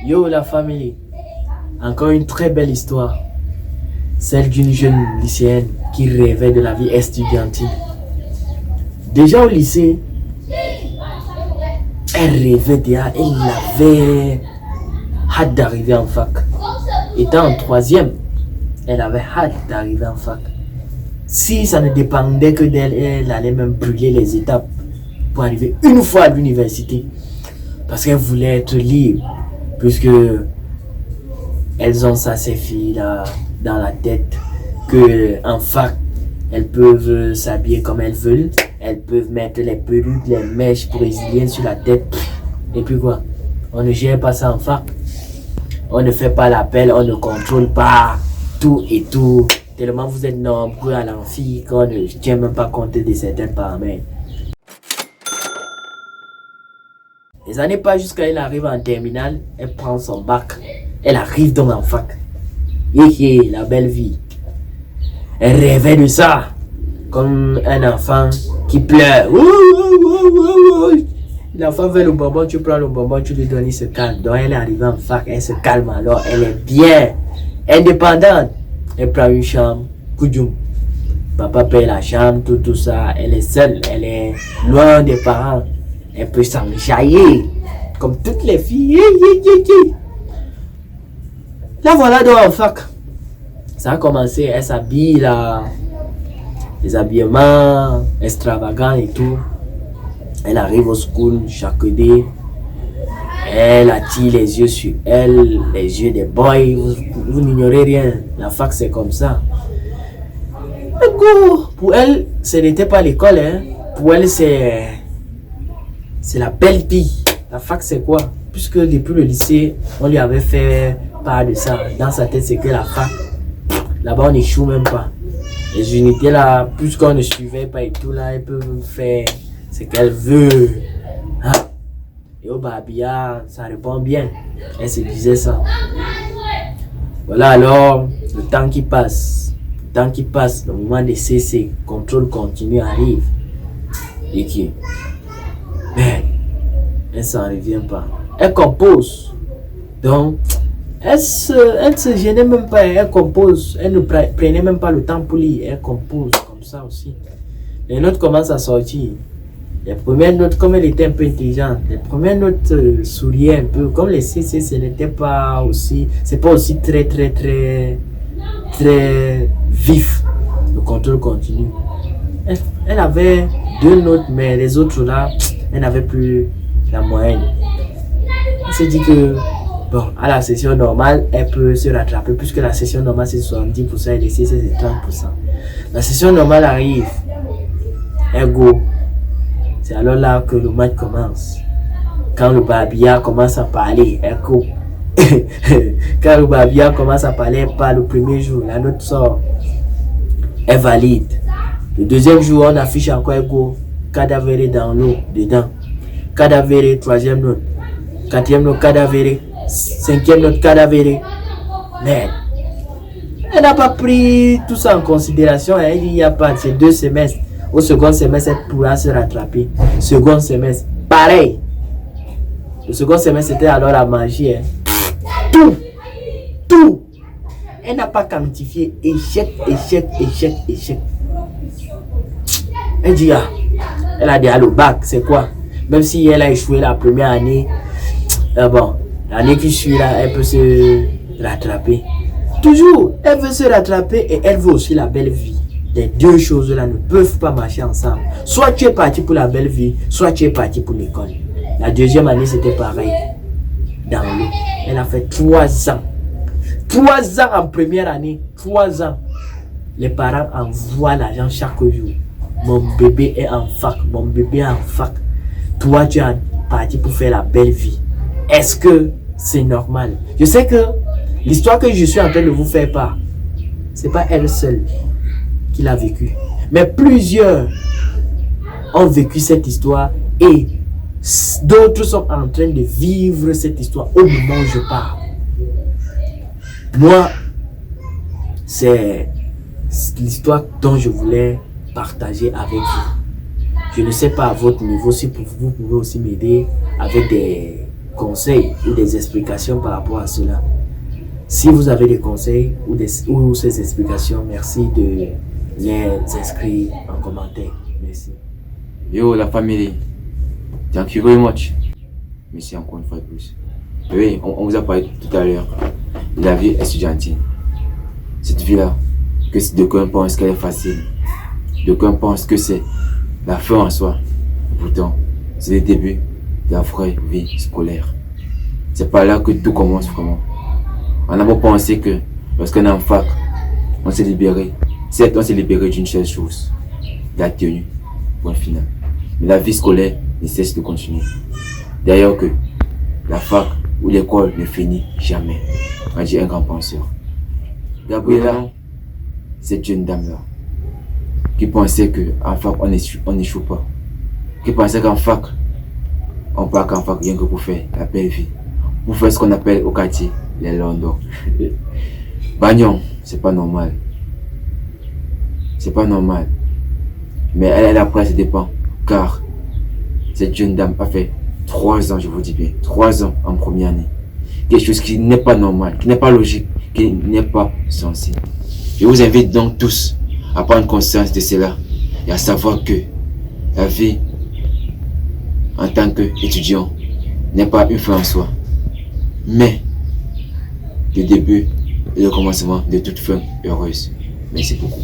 Yo la famille, encore une très belle histoire, celle d'une jeune lycéenne qui rêvait de la vie estudiantine. Déjà au lycée, elle rêvait déjà, elle avait hâte d'arriver en fac. Étant en troisième, elle avait hâte d'arriver en fac. Si ça ne dépendait que d'elle, elle allait même brûler les étapes pour arriver une fois à l'université. Parce qu'elle voulait être libre. Puisque elles ont ça, ces filles-là, dans la tête, que en fac, elles peuvent s'habiller comme elles veulent, elles peuvent mettre les perruques, les mèches brésiliennes sur la tête. Et puis quoi? On ne gère pas ça en fac. On ne fait pas l'appel, on ne contrôle pas tout et tout. Tellement vous êtes nombreux à l'amphi qu'on ne tient même pas compte de certains paramètres. Les années passent jusqu'à elle arrive en terminale, elle prend son bac, elle arrive donc en fac. Et la belle vie. Elle rêvait de ça, comme un enfant qui pleure. L'enfant veut le bonbon, tu prends le bonbon, tu lui donnes, il se calme. Donc elle est arrivée en fac, elle se calme alors, elle est bien, indépendante. Elle prend une chambre, Koujoum. Papa paye la chambre, tout ça. Elle est seule, elle est loin des parents. Elle peut s'enjailler, comme toutes les filles. Là voilà donc en fac. Ça a commencé, elle s'habille là, les habillements extravagants et tout. Elle arrive au school chaque day. Elle attire les yeux sur elle, les yeux des boys. Vous n'ignorez rien. La fac c'est comme ça. Pour elle, ce n'était pas l'école. Hein. Pour elle, c'est la belle vie. La fac c'est quoi? Puisque depuis le lycée, on lui avait fait part de ça. Dans sa tête, c'est que la fac, là-bas on n'échoue même pas. Les unités là, puisqu'on ne suivait pas et tout là, elle peut faire ce qu'elle veut. Hein? Et au Babia, ça répond bien. Elle se disait ça. Voilà alors, le temps qui passe, le moment de cesser, contrôle continu arrive. Et qui? Mais elle s'en revient pas. Elle compose. Donc, elle se gênait même pas. Elle compose. Elle ne prenait même pas le temps pour lire. Elle compose comme ça aussi. Les notes commencent à sortir. Les premières notes, comme elle était un peu intelligente, les premières notes souriaient un peu. Comme les CC, ce n'était pas aussi, c'est pas aussi très vif. Le contrôle continue. Elle avait 2 notes, mais les autres là, elle n'avait plus la moyenne. Elle s'est dit que, bon, à la session normale, elle peut se rattraper, puisque la session normale c'est 70% et les CC c'est 30%. La session normale arrive. Elle go. C'est alors là que le match commence. Quand le Babia commence à parler, elle coupe. Quand le Babia commence à parler, elle parle le premier jour, la note sort. Elle valide. Le deuxième jour, on affiche encore go. Cadavéré dans l'eau, dedans. Cadavéré, 3e note. 4e note, cadavéré. 5e note, cadavéré. Mais elle n'a pas pris tout ça en considération. Elle dit il n'y a pas, c'est 2 semestres. Au second semestre, elle pourra se rattraper. Second semestre, pareil. Le second semestre, c'était alors la magie. Hein. Tout. Elle n'a pas quantifié. Échec. Elle dit, elle a dit, le bac, c'est quoi? Même si elle a échoué la première année, bon, l'année qui suit là, elle peut se rattraper. Toujours, elle veut se rattraper et elle veut aussi la belle vie. Les 2 choses-là ne peuvent pas marcher ensemble. Soit tu es parti pour la belle vie, soit tu es parti pour l'école. La 2e année, c'était pareil. Dans l'eau. Elle a fait 3 ans. 3 ans en première année. 3 ans. Les parents envoient l'argent chaque jour. Mon bébé est en fac. Toi, tu es parti pour faire la belle vie. Est-ce que c'est normal? Je sais que l'histoire que je suis en train de vous faire part, c'est pas elle seule. qu'il a vécu. Mais plusieurs ont vécu cette histoire et d'autres sont en train de vivre cette histoire au moment où je parle. Moi, c'est l'histoire dont je voulais partager avec vous. Je ne sais pas à votre niveau si vous pouvez aussi m'aider avec des conseils ou des explications par rapport à cela. Si vous avez des conseils ou ces explications, merci de les inscrire en commentaire. Merci. Yo, la famille, thank you very much. Merci encore une fois de plus. Oui, on vous a parlé tout à l'heure de la vie estudiantine. Cette vie-là, que d'aucuns pensent qu'elle est facile, d'aucuns pensent que c'est la fin en soi. Pourtant, c'est le début de la vraie vie scolaire. C'est par là que tout commence vraiment. On a beau penser que lorsqu'on est en fac, on s'est libéré. Certes, on s'est libéré d'une seule chose, la tenue, point final. Mais la vie scolaire ne cesse de continuer. D'ailleurs que la fac ou l'école ne finit jamais, a dit un grand penseur. Gabriela, cette jeune dame-là, qui pensait qu'en fac on n'échoue pas, qui pensait qu'en fac, on part qu'en fac rien que pour faire la belle vie, pour faire ce qu'on appelle au quartier les Londres. Bagnon, c'est pas normal. C'est pas normal. Mais elle après, ça dépend. Car cette jeune dame a fait 3 ans, je vous dis bien, 3 ans en première année. Quelque chose qui n'est pas normal, qui n'est pas logique, qui n'est pas censé. Je vous invite donc tous à prendre conscience de cela et à savoir que la vie en tant qu'étudiant n'est pas une fin en soi, mais le début et le commencement de toute fin heureuse. Merci beaucoup.